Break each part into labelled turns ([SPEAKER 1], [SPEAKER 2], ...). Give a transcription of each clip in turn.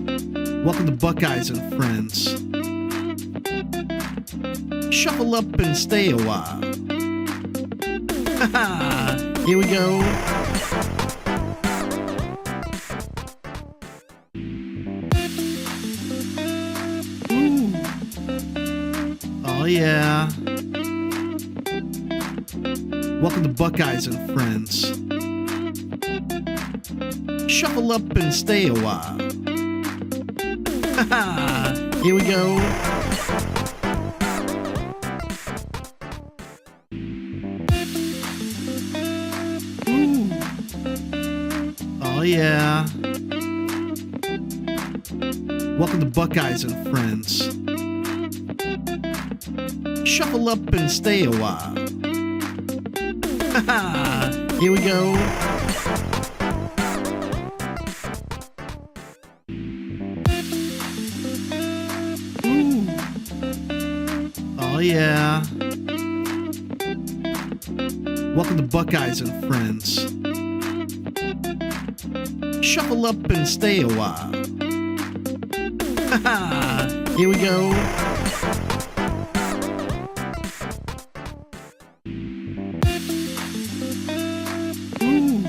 [SPEAKER 1] Welcome to Buckeyes and Friends. Shuffle up and stay a while. Here we go. Ooh. Oh yeah. Welcome to Buckeyes and Friends. Shuffle up and stay a while. Here we go. Ooh. Oh yeah. Welcome to Buckeyes and Friends. Shuffle up and stay a while. Here we go. Ooh. Oh yeah. Welcome to Buckeyes and Friends. Shuffle up and stay a while. Here we go. Ooh.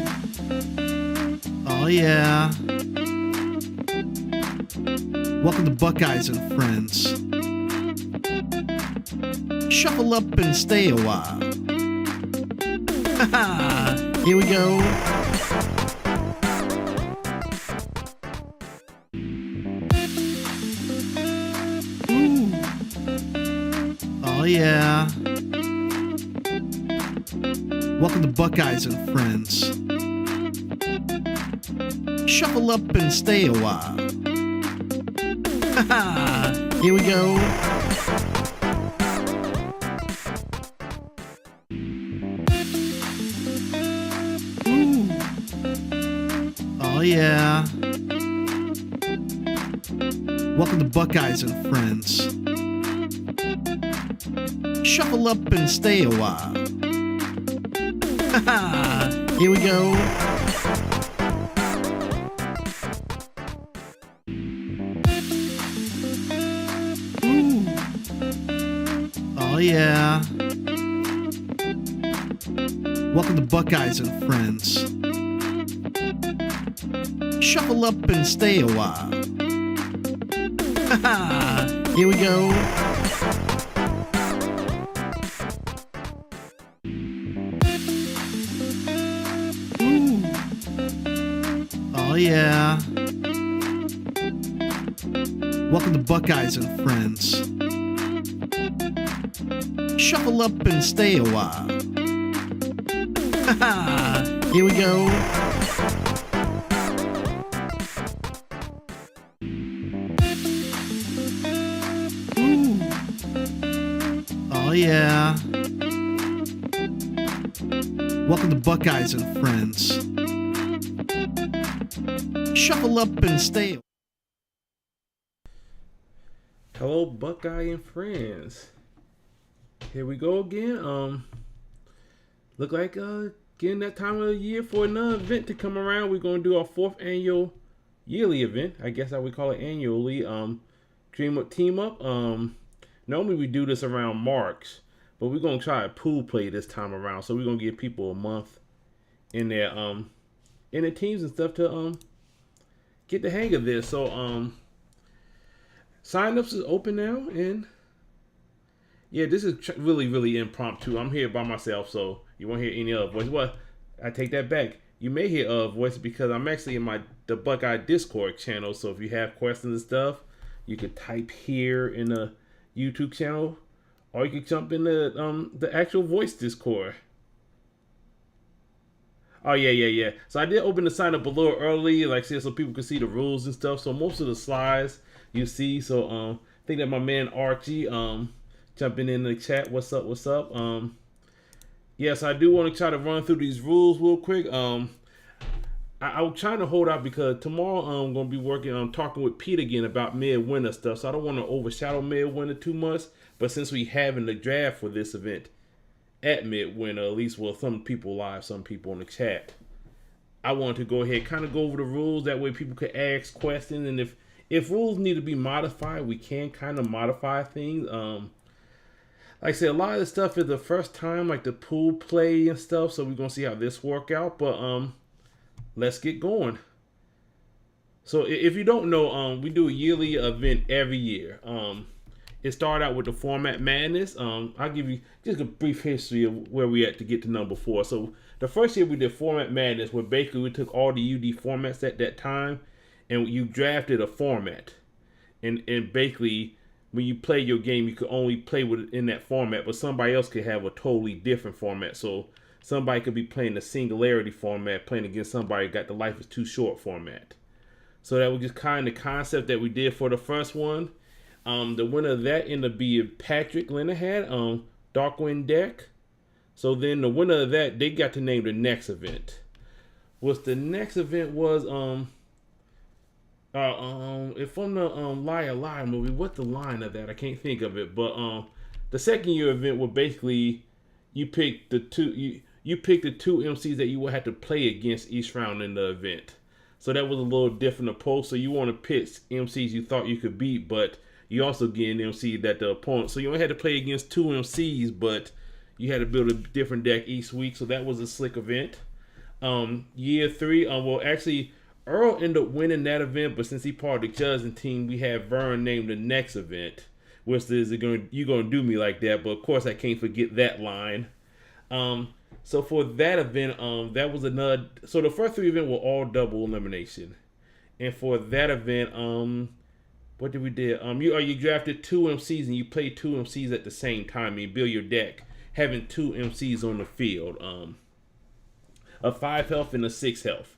[SPEAKER 1] Oh yeah. Welcome to Buckeyes and Friends. Shuffle up and stay a while. Here we go. Ooh. Oh yeah. Welcome to Buckeyes and Friends. Shuffle up and stay a while. Here we go. Ooh. Oh yeah. Welcome to Buckeyes and Friends. Shuffle up and stay a while. Here we go. Ooh. Oh yeah. Welcome to Buckeyes and Friends. Shuffle up and stay a while. Here we go. Ooh. Oh yeah. Welcome to Buckeyes and Friends. Shuffle up and stay a while. Here we go. Ooh. Oh yeah. Welcome to Buckeyes and Friends. Shuffle up and stay.
[SPEAKER 2] Hello, Buckeye and friends. Here we go again. Look like getting that time of the year for another event to come around. We're gonna do our 4th annual yearly event. I guess I would call it annually. Dream Up Team Up. Normally we do this around March, but we're gonna try a pool play this time around. So we're gonna give people a month in their teams and stuff to get the hang of this. So sign-ups is open now, and yeah, this is really impromptu. I'm here by myself, so you won't hear any other voice. Well, I take that back. You may hear other voice because I'm actually in the Buckeye Discord channel. So if you have questions and stuff, you could type here in the YouTube channel, or you could jump in the actual voice Discord. Oh yeah. So I did open the sign up a little early, like I said, so people could see the rules and stuff. So most of the slides you see. So I think that my man Archie jumping in the chat. What's up? Yes, I do want to try to run through these rules real quick. I'm trying to hold out because tomorrow I'm going to be working on talking with Pete again about midwinter stuff. So I don't want to overshadow midwinter too much. But since we having the draft for this event at midwinter, at least with some people live, some people in the chat, I want to go ahead kind of go over the rules. That way people could ask questions, and if if rules need to be modified, we can kind of modify things. Like I said, a lot of the stuff is the first time, like the pool play and stuff. So we're gonna see how this work out. But let's get going. So if you don't know, we do a yearly event every year. It started out with the Format Madness. I'll give you just a brief history of where we at to get to number 4. So the first year we did Format Madness, where basically we took all the UD formats at that time, and you drafted a format, and basically when you play your game, you could only play in that format, but somebody else could have a totally different format. So somebody could be playing the Singularity format, playing against somebody who got the Life is Too Short format. So that was just kind of the concept that we did for the first one. The winner of that ended up being Patrick Linehan, Darkwind deck. So then the winner of that, they got to name the next event. What's the next event was if from the Liar Liar movie, what's the line of that? I can't think of it. But the second year event was basically you pick the two MCs that you will have to play against each round in the event. So that was a little different approach. So you want to pick MCs you thought you could beat, but you also get an MC that the opponent. So you only had to play against 2 MCs, but you had to build a different deck each week. So that was a slick event. Year 3, well, actually, Earl ended up winning that event, but since he part of the judging team, we had Vern name the next event. Which is you gonna do me like that? But of course, I can't forget that line. So for that event, that was another. So the first 3 events were all double elimination, and for that event, what did we do? You drafted 2 MCs and you played 2 MCs at the same time. And you build your deck having 2 MCs on the field, a 5 health and a 6 health,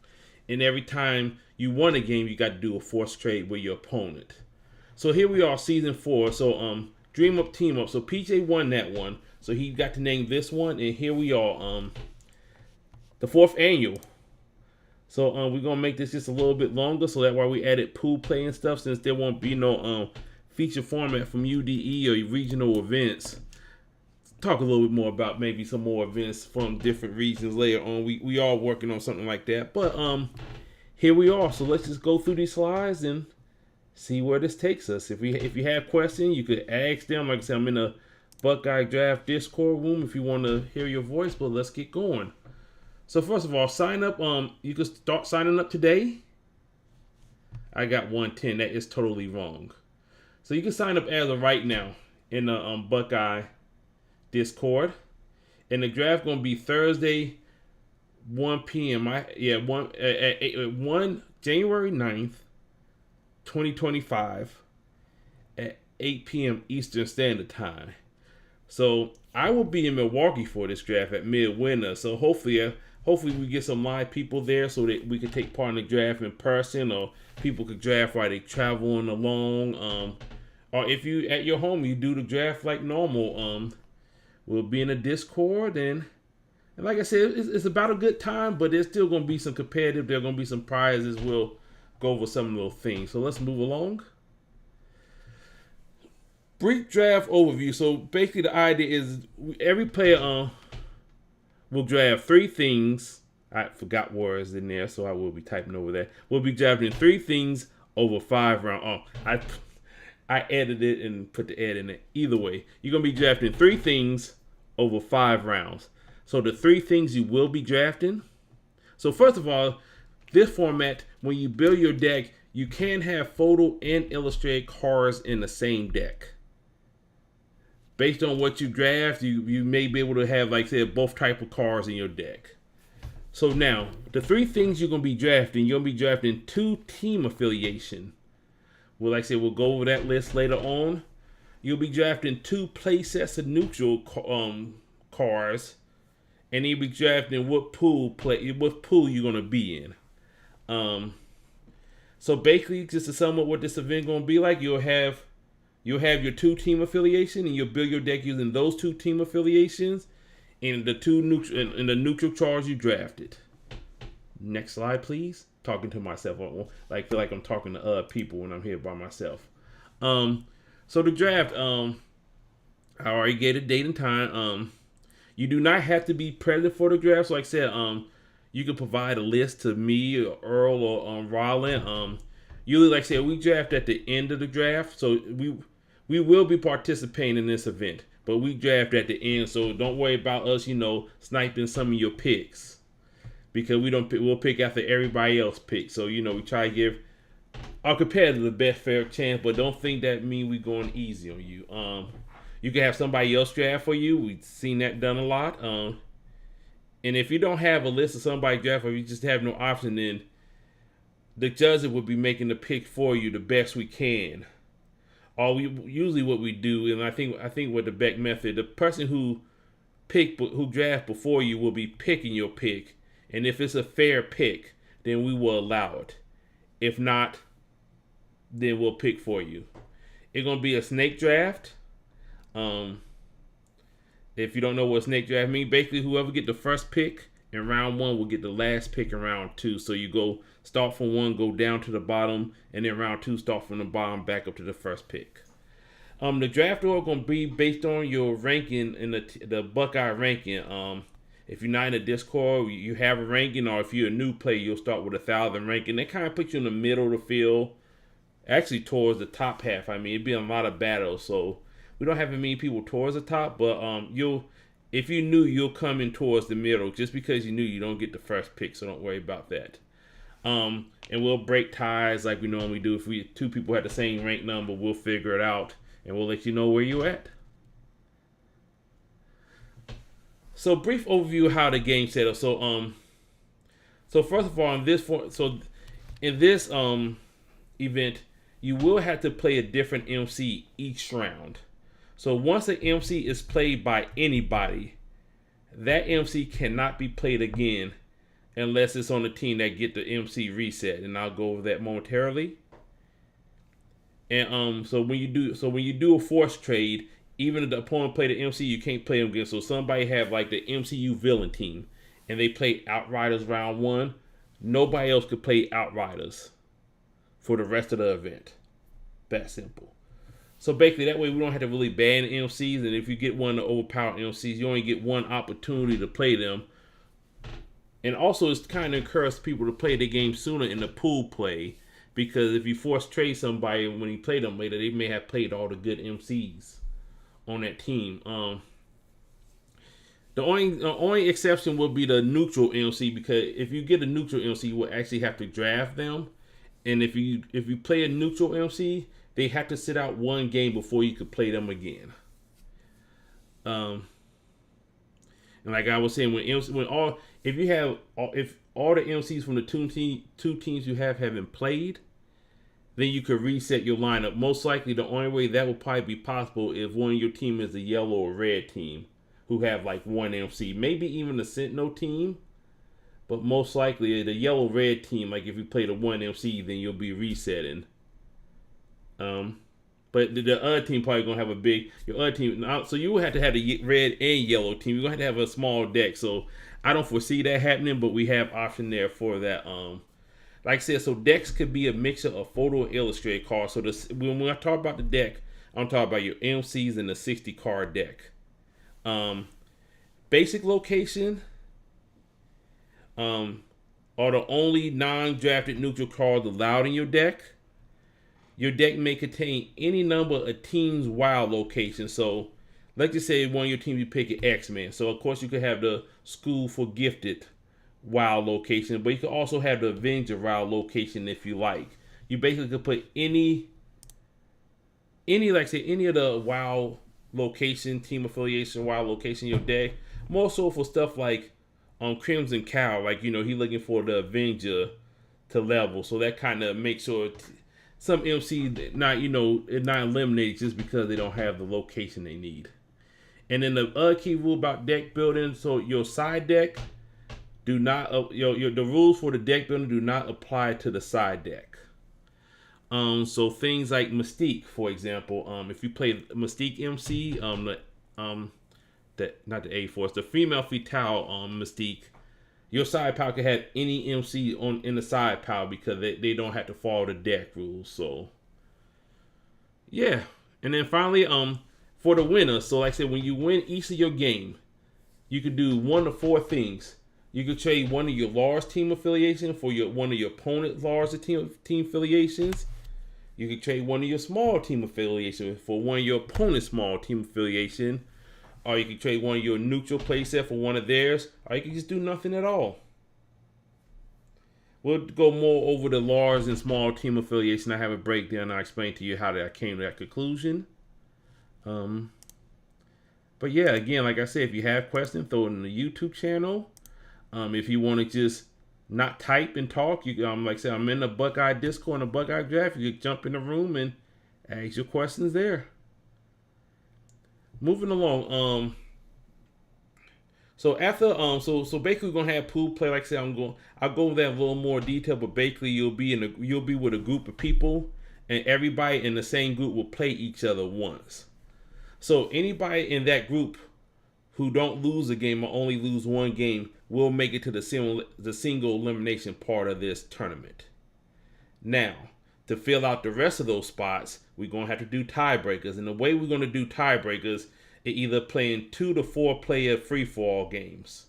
[SPEAKER 2] and every time you won a game, you got to do a force trade with your opponent. So here we are, season 4. So Dream Up, Team Up. So PJ won that one, so he got to name this one, and here we are, the 4th annual. So we're gonna make this just a little bit longer, so that's why we added pool play and stuff, since there won't be no feature format from UDE or regional events. Talk a little bit more about maybe some more events from different regions later on. We are working on something like that, but here we are. So let's just go through these slides and see where this takes us. If you have questions, you could ask them. Like I said, I'm in a Buckeye Draft Discord room if you want to hear your voice. But let's get going. So first of all, sign up. You can start signing up today. I got 110. That is totally wrong. So you can sign up as of right now in the Buckeye Discord, and the draft gonna be Thursday, 1 p.m. January 9th, 2025 at 8 p.m. Eastern Standard Time. So I will be in Milwaukee for this draft at midwinter. So hopefully we get some live people there so that we can take part in the draft in person, or people could draft while they traveling along. Or if you at your home, you do the draft like normal. We'll be in a Discord, and like I said, it's about a good time, but there's still going to be some competitive. There are going to be some prizes. We'll go over some little things. So let's move along. Brief draft overview. So basically the idea is every player will draft 3 things. I forgot words in there, so I will be typing over that. We'll be drafting 3 things over 5 rounds. I edited it and put the ad in it. Either way, you're going to be drafting 3 things over 5 rounds. So the 3 things you will be drafting. So first of all, this format, when you build your deck, you can have photo and illustrated cards in the same deck. Based on what you draft, you may be able to have, like I said, both type of cards in your deck. So now, the 3 things you're going to be drafting, you're going to be drafting 2 team affiliation. Well, like I said, we'll go over that list later on. You'll be drafting 2 play sets of neutral cards, and you'll be drafting what pool you're gonna be in. So basically, just to sum up what this event gonna be like, you'll have your 2 team affiliation, and you'll build your deck using those 2 team affiliations and the 2 neutral cards you drafted. Next slide, please. Talking to myself. I feel like I'm talking to other people when I'm here by myself. So the draft, I already gave a date and time. You do not have to be present for the draft. So like I said, you can provide a list to me or Earl or Rollin. usually, like I said, we draft at the end of the draft, so we will be participating in this event, but we draft at the end, so don't worry about us, sniping some of your picks, because we'll pick after everybody else picks. So we try to give our competitor the best fair chance, but don't think that mean we going easy on you. You can have somebody else draft for you. We've seen that done a lot. And if you don't have a list of somebody draft, or you just have no option, then the judges will be making the pick for you the best we can. Usually what we do, and I think with the Beck method, the person who draft before you will be picking your pick, and if it's a fair pick, then we will allow it. If not, then we'll pick for you. It's gonna be a snake draft. If you don't know what snake draft means, basically whoever get the first pick in round 1 will get the last pick in round 2. So you start from 1, go down to the bottom, and then round 2 start from the bottom back up to the first pick. The draft order going to be based on your ranking in the Buckeye ranking. If you're not in the Discord, you have a ranking, or if you're a new player, you'll start with 1,000 ranking. That kind of puts you in the middle of the field, actually towards the top half. I mean, it'd be a lot of battles, so we don't have as many people towards the top, but if you knew, you'll come in towards the middle. Just because you knew, you don't get the first pick, so don't worry about that. And we'll break ties like we normally do. If two people have the same rank number, we'll figure it out, and we'll let you know where you're at. So, brief overview of how the game set up. So first of all, in this event, you will have to play a different MC each round. So once an MC is played by anybody, that MC cannot be played again unless it's on the team that get the MC reset, and I'll go over that momentarily. And so when you do a force trade, even if the opponent play the MC, you can't play them again. So somebody have like the MCU villain team, and they play Outriders round 1. Nobody else could play Outriders for the rest of the event. That simple. So basically, that way we don't have to really ban MCs, and if you get one of the overpowered MCs, you only get one opportunity to play them. And also, it's kind of encourage people to play the game sooner in the pool play, because if you force trade somebody when you play them later, they may have played all the good MCs on that team. The only exception will be the neutral MC, because if you get a neutral MC, you will actually have to draft them, and if you play a neutral MC, they have to sit out one game before you could play them again. And like I was saying, if all the MCs from the two teams you haven't played, then you could reset your lineup. Most likely, the only way that will probably be possible if one of your team is a yellow or red team who have like one MC, maybe even a Sentinel team. But most likely, the yellow-red team, like if you play the one MC, then you'll be resetting. But the other team probably gonna have your other team. So you will have to have the red and yellow team. You're gonna have to have a small deck. So I don't foresee that happening, but we have option there for that. Like I said, so decks could be a mixture of photo and illustrated cards. So when I talk about the deck, I'm talking about your MCs and the 60 card deck. Basic location are the only non-drafted neutral cards allowed in your deck. Your deck may contain any number of teams' wild locations. So, let's just say one of your teams you pick an X-Men. So, of course, you could have the School for Gifted wild location, but you could also have the Avenger wild location if you like. You basically could put any of the wild location, team affiliation, wild location in your deck. More so for stuff like Crimson Cow, like he looking for the Avenger to level. So that kind of makes sure some MC not eliminated just because they don't have the location they need. And then the other key rule about deck building, so your side deck the rules for the deck building do not apply to the side deck. So things like Mystique, for example, if you play Mystique MC, not the A-Force, the female Fatale Mystique, your side pile can have any MC in the side pile because they don't have to follow the deck rules. So yeah. And then finally, for the winner, so like I said, when you win each of your game, you can do one of 4 things. You could trade one of your large team affiliations for one of your opponent's large team affiliations. You could trade one of your small team affiliations for one of your opponent's small team affiliation. Or you could trade one of your neutral playset for one of theirs. Or you could just do nothing at all. We'll go more over the large and small team affiliation. I have a breakdown. I'll explain to you how I came to that conclusion. But yeah, again, like I said, if you have questions, throw it in the YouTube channel. If you want to just not type and talk, you like I said, I'm in the Buckeye Discord and the Buckeye Draft. You can jump in the room and ask your questions there. Moving along. So after so basically we're gonna have pool play. Like I said, I'll go over that in a little more detail. But basically, you'll be with a group of people, and everybody in the same group will play each other once. So anybody in that group who don't lose a game or only lose one game will make it to the single elimination part of this tournament. Now, to fill out the rest of those spots, we're going to have to do tiebreakers. And the way we're going to do tiebreakers is either playing 2 to 4 player free-for-all games.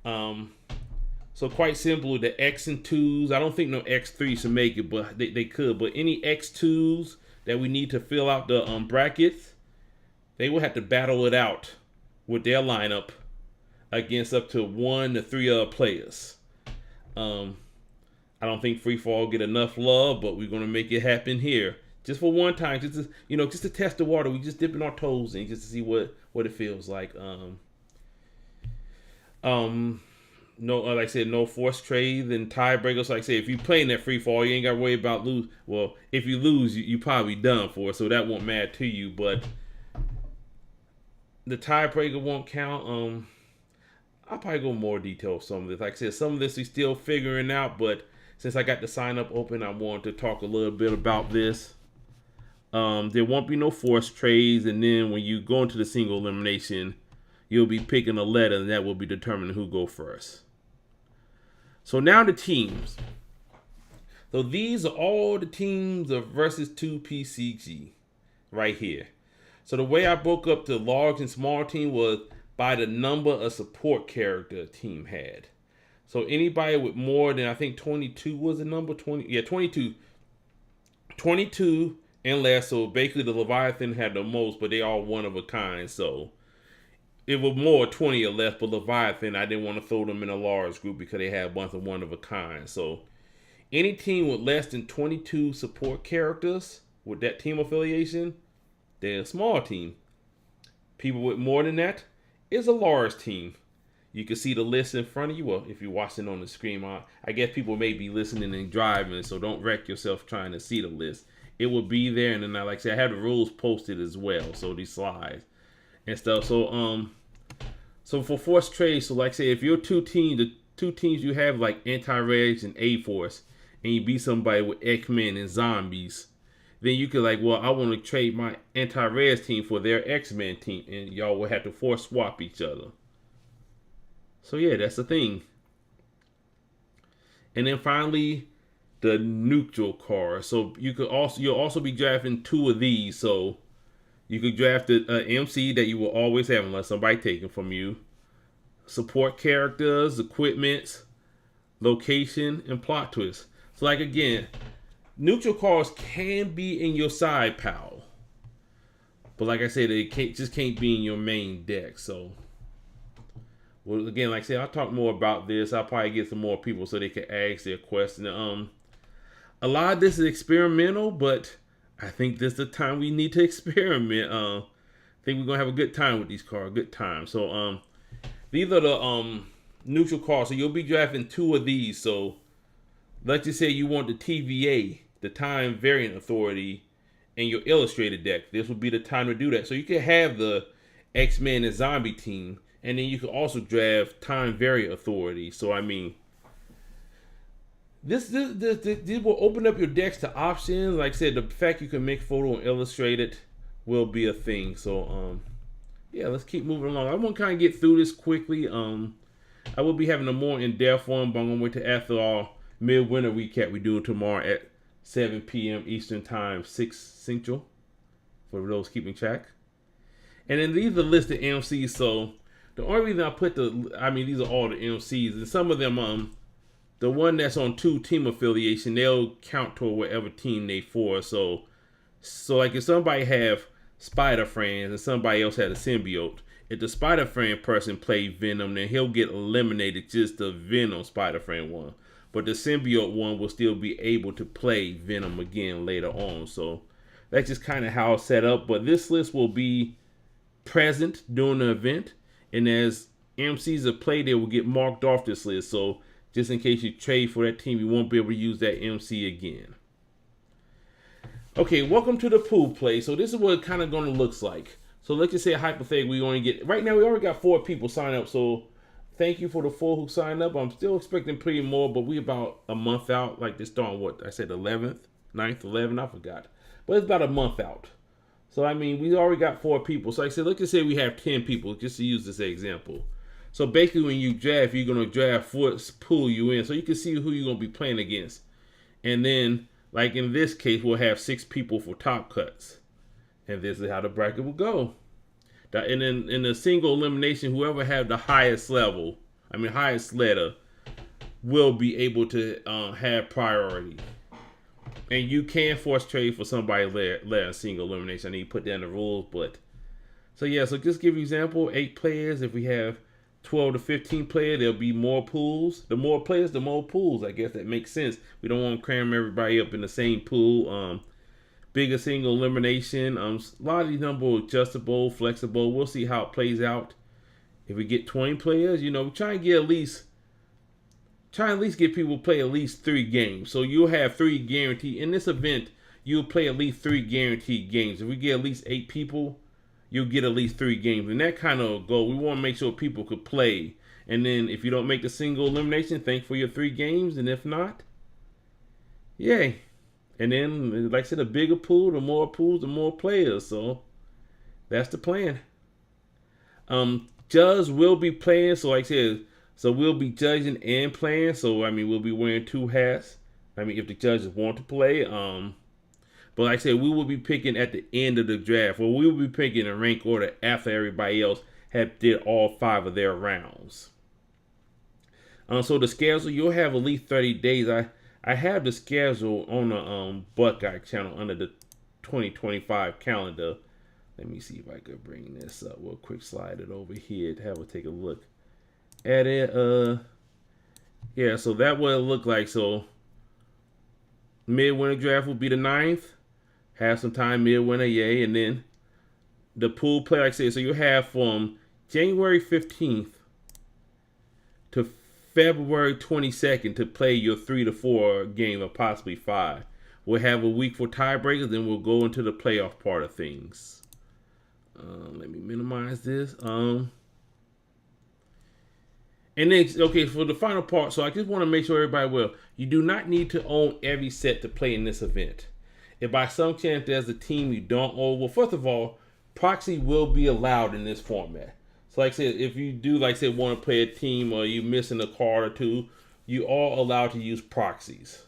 [SPEAKER 2] So quite simply, the X and 2s, I don't think no X3 should make it, but they could. But any X2s that we need to fill out the brackets, they will have to battle it out with their lineup against up to 1 to 3 other players. I don't think free fall get enough love, but we're gonna make it happen here, just for one time, just to test the water. We just dipping our toes in just to see what it feels like. No, like I said, no forced trades and tiebreakers. Like I said, if you play in that free fall, you ain't got to worry about lose. Well, if you lose, you probably done for, so that won't matter to you. But the tiebreaker won't count. I'll probably go more detail with some of this. Like I said, some of this we're still figuring out, but since I got the sign up open, I wanted to talk a little bit about this. There won't be no forced trades, and then when you go into the single elimination, you'll be picking a letter, and that will be determining who go first. So now the teams. So these are all the teams of versus 2 PCG right here. So the way I broke up the large and small team was by the number of support character a team had. So anybody with more than, I think 22 was the number, 22 and less. So basically the Leviathan had the most, but they all one of a kind. So it was more 20 or less, but Leviathan, I didn't want to throw them in a large group because they had a bunch of one of a kind. So any team with less than 22 support characters with that team affiliation, they're a small team. People with more than that is a large team. You can see the list in front of you. Well, if you're watching on the screen, I guess people may be listening and driving, so don't wreck yourself trying to see the list. It will be there, and then like I said, I have the rules posted as well, so these slides and stuff. So for forced trade, so like I say, if you're the two teams you have like anti-reg and A-Force, and you beat somebody with X-Men and zombies, then you could like, well, I want to trade my anti-reg team for their X-Men team, and y'all will have to force swap each other. So yeah, that's the thing. And then finally, the neutral card. So you'll also be drafting 2 of these. So you could draft an MC that you will always have unless somebody taken from you. Support characters, equipment, location, and plot twist. So like again, neutral cards can be in your side pile, but like I said, they can't be in your main deck. So, well, again, like I said, I'll talk more about this. I'll probably get some more people so they can ask their question. A lot of this is experimental, but I think this is the time we need to experiment. I think we're gonna have a good time with these cards. Good time. So, these are the neutral cards. So you'll be drafting 2 of these. So, let's just say you want the TVA, the Time Variant Authority, in your illustrated deck. This would be the time to do that. So you can have the X-Men and Zombie team, and then you can also draft Time Variant Authority. So I mean, this will open up your decks to options. Like I said, the fact you can make photo and illustrate it will be a thing. So yeah, let's keep moving along. I want to kind of get through this quickly. I will be having a more in-depth one, but I'm gonna wait till after our midwinter recap we're doing tomorrow at 7 p.m. Eastern Time, 6 Central, for those keeping track. And then these are listed MCs. So The only reason I put these are all the MCs, and some of them, the one that's on 2 team affiliation, they'll count toward whatever team they for. So like if somebody have Spider Friends and somebody else had a symbiote, if the Spider Friend person play Venom, then he'll get eliminated just the Venom Spider Friend one. But the symbiote one will still be able to play Venom again later on. So that's just kind of how it's set up. But this list will be present during the event. And as MCs are played, they will get marked off this list. So just in case you trade for that team, you won't be able to use that MC again. Okay, welcome to the pool play. So this is what it kind of going to looks like. So let's just say hypothetically we only get, right now we already got 4 people sign up. So thank you for the 4 who signed up. I'm still expecting pretty more, but we about a month out. Like this starting what I said, 11th, 9th, 11th, I forgot. But it's about a month out. So I mean, we already got 4 people. So like I said, let's just say we have 10 people, just to use this example. So basically when you draft, you're going to draft for pool you in. So you can see who you're going to be playing against. And then, like in this case, we'll have 6 people for top cuts. And this is how the bracket will go. And then in the single elimination, whoever have the highest level, highest letter, will be able to have priority. And you can force trade for somebody letter single elimination. I need to put that in the rules, but so yeah. So just give you an example: 8 players. If we have 12 to 15 players, there'll be more pools. The more players, the more pools. I guess that makes sense. We don't want to cram everybody up in the same pool. Bigger single elimination. A lot of these numbers are adjustable, flexible. We'll see how it plays out. If we get 20 players, we try and at least get people to play at least 3 games. So you'll have 3 guaranteed. In this event, you'll play at least 3 guaranteed games. If we get at least 8 people, you'll get at least 3 games. And that kind of goal, we want to make sure people could play. And then if you don't make the single elimination, thank for your 3 games. And if not, yay. And then, like I said, a bigger pool, the more pools, the more players. So that's the plan. Judges will be playing. So like I said, so we'll be judging and playing. So we'll be wearing 2 hats. If the judges want to play. But like I said, we will be picking at the end of the draft. Or we will be picking in rank order after everybody else have did all 5 of their rounds. So the schedule, you'll have at least 30 days. I have the schedule on the Buckeye channel under the 2025 calendar. Let me see if I could bring this up real quick. Slide it over here to have a take a look at it. Yeah, so that what it look like. So midwinter draft will be the 9th. Have some time midwinter, yay. And then the pool play, like I said, so you have from January 15th to February 22nd to play your 3 to 4 game or possibly 5. We'll have a week for tiebreakers, then we'll go into the playoff part of things. Let me minimize this. And then, okay, for the final part, so I just want to make sure everybody will. You do not need to own every set to play in this event. If by some chance there's a team you don't own, well, first of all, proxy will be allowed in this format. So like I said, if you do, like I said, want to play a team or you're missing a card or 2, you are allowed to use proxies.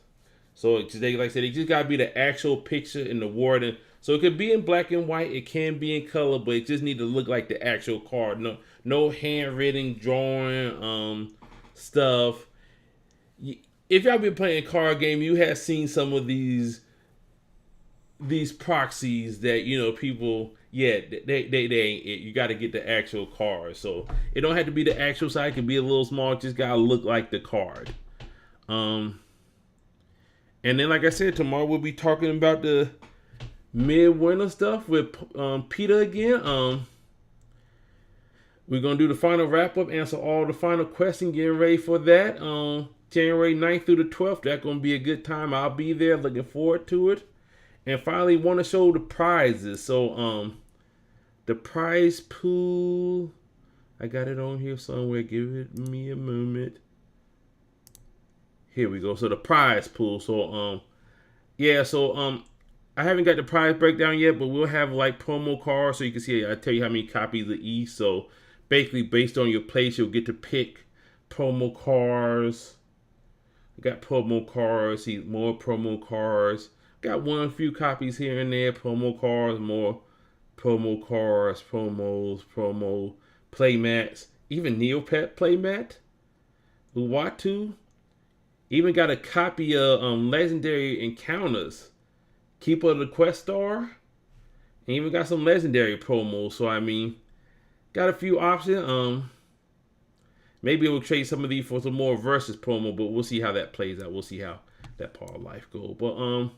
[SPEAKER 2] So like I said, it just got to be the actual picture in the wording. So it could be in black and white, it can be in color, but it just need to look like the actual card. No handwritten drawing stuff. If y'all been playing a card game, you have seen some of these proxies that people. Yeah, they ain't it. You got to get the actual card. So it don't have to be the actual size. It can be a little small. It just got to look like the card. And then, like I said, tomorrow we'll be talking about the midwinter stuff with Peter again. We're going to do the final wrap-up, answer all the final questions, getting ready for that. January 9th through the 12th, that's going to be a good time. I'll be there, looking forward to it. And finally, want to show the prizes. So, the prize pool, I got it on here somewhere. Give it me a moment. Here we go. So the prize pool. So, yeah. So, I haven't got the prize breakdown yet, but we'll have like promo cards so you can see. I tell you how many copies of each. So, basically, based on your place, you'll get to pick promo cards. I got promo cards. See more promo cards. Got few copies here and there, promo cards, more promo cards, promo playmats. even Neopet playmat, Uatu, even got a copy of Legendary Encounters, Keeper of the Quest Star, and even got some Legendary promos. So I mean, got a few options. Maybe we'll trade some of these for some more versus promo, but we'll see how that plays out. We'll see how that part of life goes. But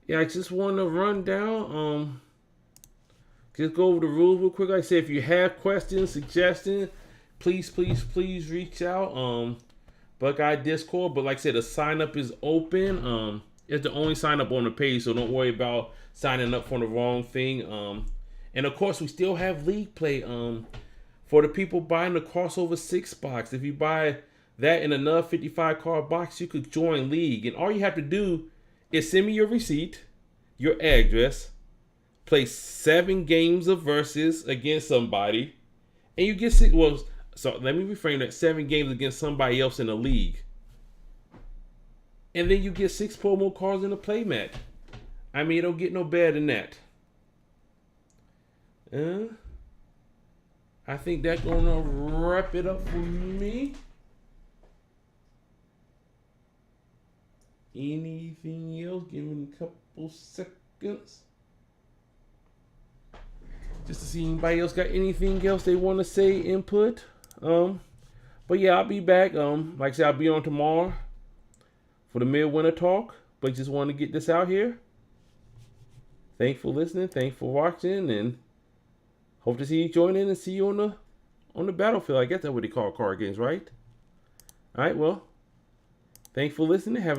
[SPEAKER 2] yeah, I just want to run down. Just go over the rules real quick. Like I said, if you have questions, suggestions, please reach out. Buckeye Discord. But like I said, the sign up is open. It's the only sign up on the page, so don't worry about signing up for the wrong thing. And of course, we still have league play. For the people buying the crossover 6 box, if you buy that in another 55 card box, you could join league. And all you have to do is send me your receipt, your address, play 7 games of versus against somebody, and you get 6. Well, so let me reframe that: 7 games against somebody else in the league, and then you get 6 promo cards in the playmat. I mean, it don't get no better than that. I think that's gonna wrap it up for me. Anything else? Give me a couple seconds. Just to see anybody else got anything else they want to say, input. But yeah, I'll be back. Like I said, I'll be on tomorrow for the midwinter talk. But just want to get this out here. Thanks for listening. Thanks for watching, and hope to see you join in and see you on the battlefield. I guess that's what they call card games, right? All right. Well, thanks for listening. Have